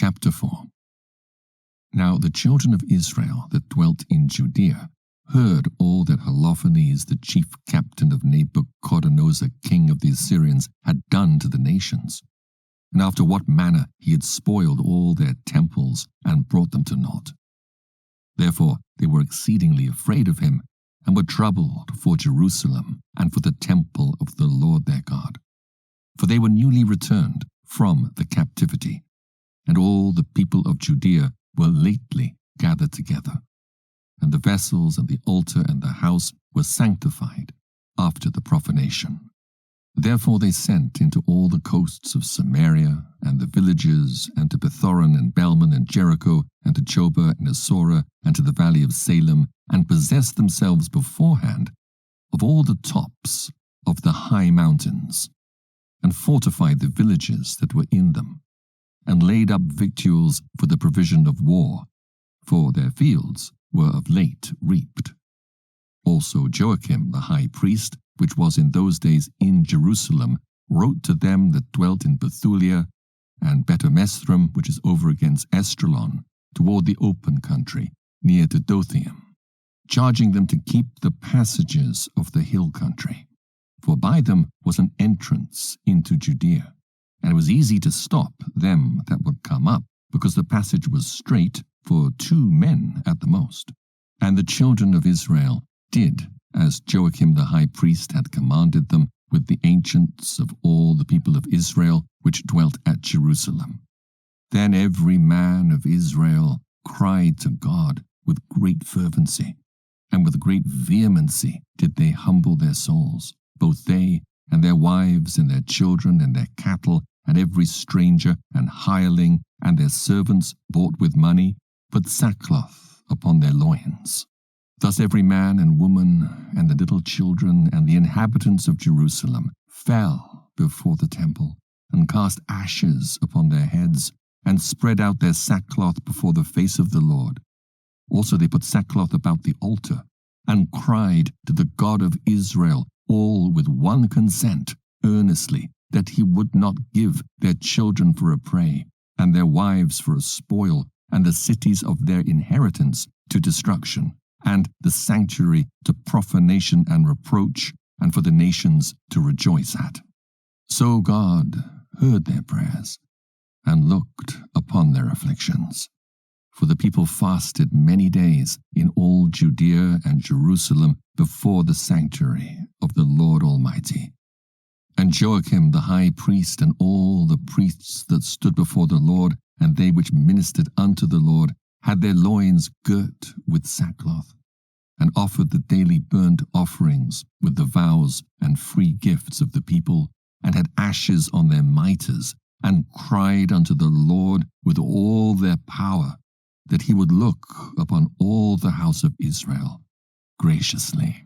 Chapter 4. Now the children of Israel that dwelt in Judea heard all that Holofernes, the chief captain of Nebuchadnezzar, king of the Assyrians, had done to the nations, and after what manner he had spoiled all their temples and brought them to naught. Therefore they were exceedingly afraid of him, and were troubled for Jerusalem and for the temple of the Lord their God. For they were newly returned from the captivity, and all the people of Judea were lately gathered together, and the vessels and the altar and the house were sanctified after the profanation. Therefore they sent into all the coasts of Samaria and the villages, and to Bethoron and Belman and Jericho, and to Choba and Asora, and to the valley of Salem, and possessed themselves beforehand of all the tops of the high mountains, and fortified the villages that were in them, and laid up victuals for the provision of war, for their fields were of late reaped. Also Joachim the high priest, which was in those days in Jerusalem, wrote to them that dwelt in Bethulia and Betomesthram, which is over against Estrelon, toward the open country, near to Dothaim, charging them to keep the passages of the hill country, for by them was an entrance into Judea, and it was easy to stop them that would come up, because the passage was straight for 2 men at the most. And the children of Israel did as Joachim the high priest had commanded them, with the ancients of all the people of Israel which dwelt at Jerusalem. Then every man of Israel cried to God with great fervency, and with great vehemency did they humble their souls, both they and their wives and their children and their cattle, and every stranger and hireling, and their servants bought with money, put sackcloth upon their loins. Thus every man and woman, and the little children, and the inhabitants of Jerusalem fell before the temple, and cast ashes upon their heads, and spread out their sackcloth before the face of the Lord. Also they put sackcloth about the altar, and cried to the God of Israel, all with one consent, earnestly, that he would not give their children for a prey, and their wives for a spoil, and the cities of their inheritance to destruction, and the sanctuary to profanation and reproach, and for the nations to rejoice at. So God heard their prayers, and looked upon their afflictions. For the people fasted many days in all Judea and Jerusalem before the sanctuary of the Lord Almighty. And Joachim the high priest and all the priests that stood before the Lord, and they which ministered unto the Lord, had their loins girt with sackcloth, and offered the daily burnt offerings with the vows and free gifts of the people, and had ashes on their mitres, and cried unto the Lord with all their power, that he would look upon all the house of Israel graciously.